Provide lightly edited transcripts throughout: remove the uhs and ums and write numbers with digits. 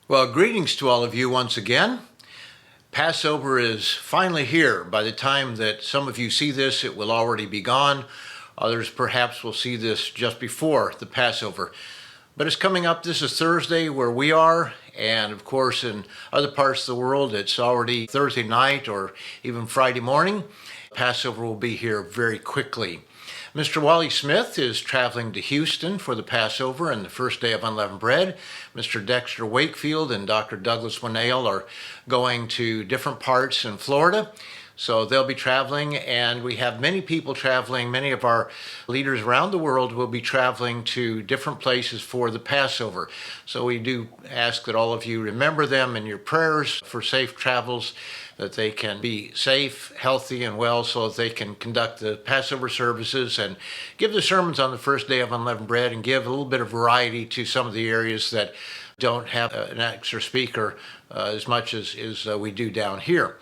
Well, greetings to all of you once again. Passover is finally here. By the time that some of you see this, it will already be gone. Others perhaps will see this just before the Passover. But it's coming up. This is Thursday where we are, and of course in other parts of the world it's already Thursday night or even Friday morning. Passover will be here very quickly. Mr. Wally Smith is traveling to Houston for the Passover and the first day of unleavened bread. Mr. Dexter Wakefield and Dr. Douglas Winnail are going to different parts in Florida. So they'll be traveling, and we have many people traveling. Many of our leaders around the world will be traveling to different places for the Passover. So we do ask that all of you remember them in your prayers for safe travels, that they can be safe, healthy, and well so that they can conduct the Passover services and give the sermons on the first day of unleavened bread and give a little bit of variety to some of the areas that don't have an extra speaker as much as we do down here.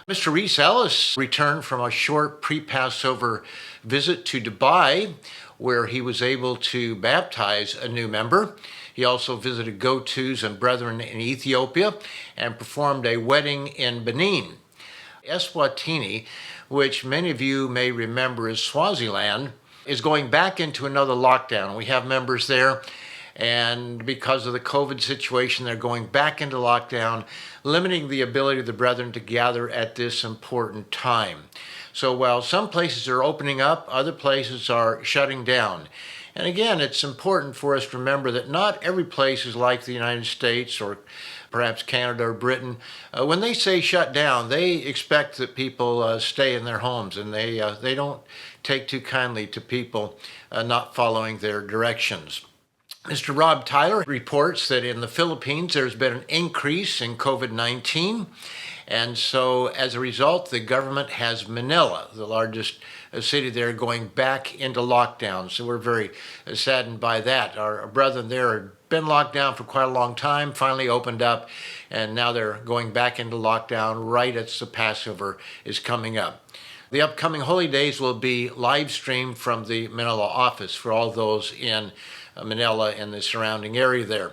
Mr. Reese Ellis returned from a short pre-Passover visit to Dubai, where he was able to baptize a new member. He also visited go-tos and brethren in Ethiopia and performed a wedding in Benin. Eswatini, which many of you may remember as Swaziland, is going back into another lockdown. We have members there, and because of the COVID situation, they're going back into lockdown, limiting the ability of the brethren to gather at this important time. So while some places are opening up, other places are shutting down. And again, it's important for us to remember that not every place is like the United States or perhaps Canada or Britain. When they say shut down, they expect that people stay in their homes, and they don't take too kindly to people not following their directions. Mr. Rob Tyler reports that in the Philippines there's been an increase in COVID-19, and so as a result the government has Manila, the largest city there, going back into lockdown. So we're very saddened by that. Our brethren there have been locked down for quite a long time, finally opened up, and now they're going back into lockdown right as the Passover is coming up. The upcoming holy days will be live streamed from the Manila office for all those in Manila and the surrounding area there.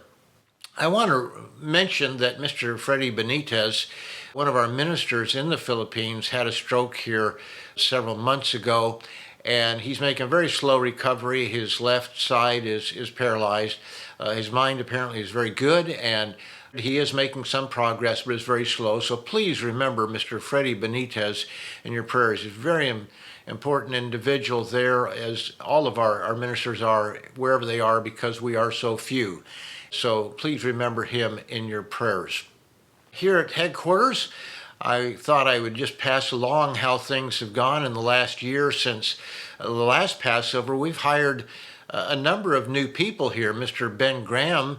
I want to mention that Mr. Freddie Benitez, one of our ministers in the Philippines, had a stroke here several months ago, and he's making a very slow recovery. His left side is paralyzed. His mind apparently is very good, and he is making some progress, but is very slow. So please remember Mr. Freddie Benitez in your prayers. He's very important individual there, as all of our ministers are, wherever they are, because we are so few. So please remember him in your prayers. Here at headquarters, I thought I would just pass along how things have gone in the last year since the last Passover. We've hired a number of new people here. Mr. Ben Graham,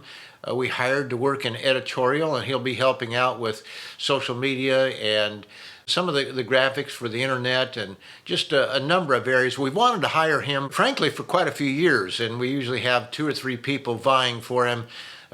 we hired to work in editorial, and he'll be helping out with social media and some of the graphics for the internet and just a number of areas. We've wanted to hire him, frankly, for quite a few years, and we usually have 2 or 3 people vying for him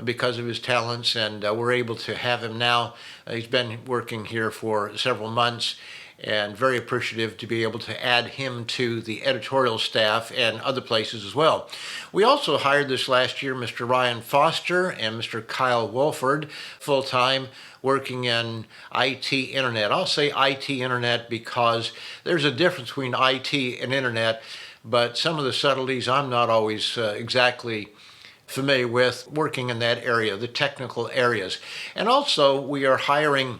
because of his talents, and we're able to have him now. He's been working here for several months, and very appreciative to be able to add him to the editorial staff and other places as well. We also hired this last year Mr. Ryan Foster and Mr. Kyle Wolford full-time, working in IT internet. I'll say IT internet because there's a difference between IT and internet, but some of the subtleties I'm not always exactly familiar with working in that area, the technical areas. And also we are hiring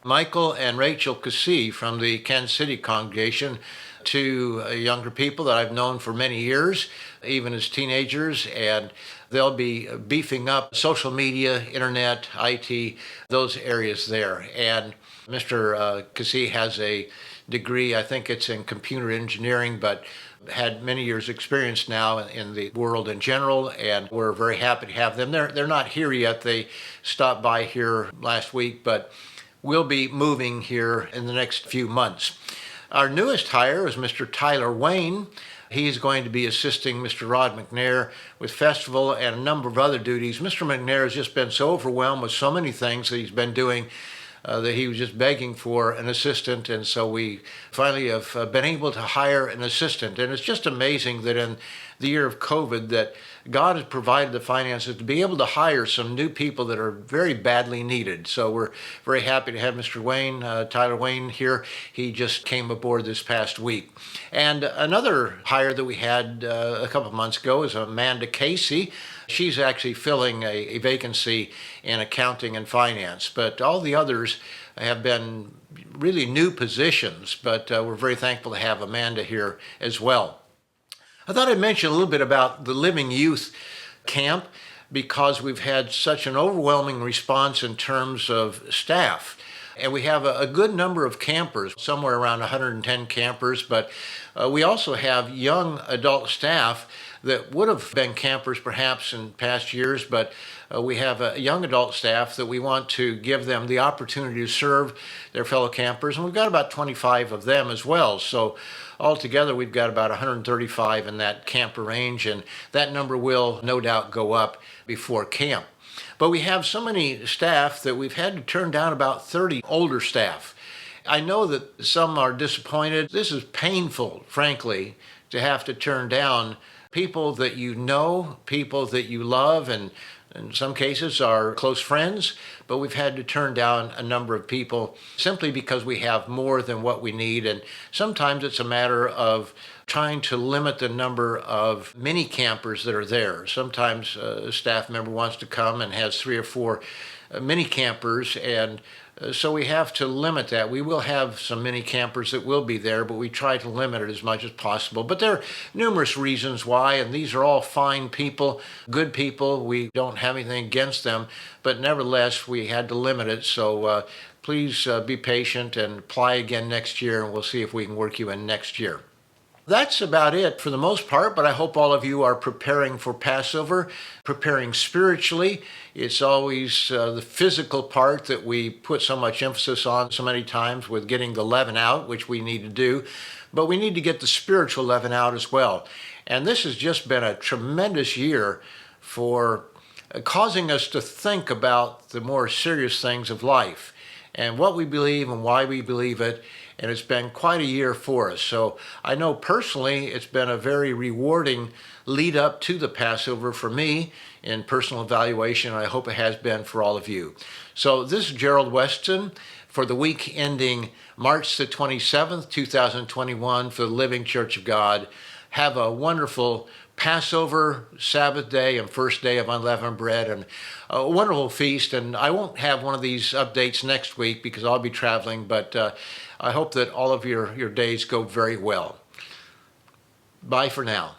Michael and Rachel Cassie from the Kansas City congregation, 2 younger people that I've known for many years, even as teenagers, and they'll be beefing up social media, internet, IT, those areas there. And Mr. Cassie has a degree, I think it's in computer engineering, but had many years experience now in the world in general, and we're very happy to have them. They're not here yet. They stopped by here last week, but we'll be moving here in the next few months. Our newest hire is Mr. Tyler Wayne. He's going to be assisting Mr. Rod McNair with festival and a number of other duties. Mr. McNair has just been so overwhelmed with so many things that he's been doing that he was just begging for an assistant, and so we finally have been able to hire an assistant. And it's just amazing that in the year of COVID that God has provided the finances to be able to hire some new people that are very badly needed. So we're very happy to have Mr. Wayne, Tyler Wayne here. He just came aboard this past week. And another hire that we had a couple of months ago is Amanda Casey. She's actually filling a vacancy in accounting and finance, but all the others have been really new positions, but we're very thankful to have Amanda here as well. I thought I'd mention a little bit about the Living Youth Camp because we've had such an overwhelming response in terms of staff. And we have a good number of campers, somewhere around 110 campers, but we also have young adult staff that would have been campers perhaps in past years, but we have a young adult staff that we want to give them the opportunity to serve their fellow campers, and we've got about 25 of them as well. So altogether, we've got about 135 in that camper range, and that number will no doubt go up before camp. But we have so many staff that we've had to turn down about 30 older staff. I know that some are disappointed. This is painful, frankly, to have to turn down people that you know, people that you love, and in some cases are close friends, but we've had to turn down a number of people simply because we have more than what we need. And sometimes it's a matter of trying to limit the number of mini campers that are there. Sometimes a staff member wants to come and has 3 or 4 mini campers, and so we have to limit that. We will have some mini campers that will be there, but we try to limit it as much as possible. But there are numerous reasons why, and these are all fine people, good people. We don't have anything against them, but nevertheless, we had to limit it. So please be patient and apply again next year, and we'll see if we can work you in next year. That's about it for the most part, but I hope all of you are preparing for Passover, preparing spiritually. It's always the physical part that we put so much emphasis on so many times with getting the leaven out, which we need to do, but we need to get the spiritual leaven out as well. And this has just been a tremendous year for causing us to think about the more serious things of life and what we believe and why we believe it. And it's been quite a year for us. So I know personally it's been a very rewarding lead up to the Passover for me in personal evaluation. I hope it has been for all of you. So this is Gerald Weston for the week ending March the 27th, 2021 for the Living Church of God. Have a wonderful Passover, Sabbath day, and first day of unleavened bread, and a wonderful feast. And I won't have one of these updates next week because I'll be traveling, but I hope that all of your days go very well. Bye for now.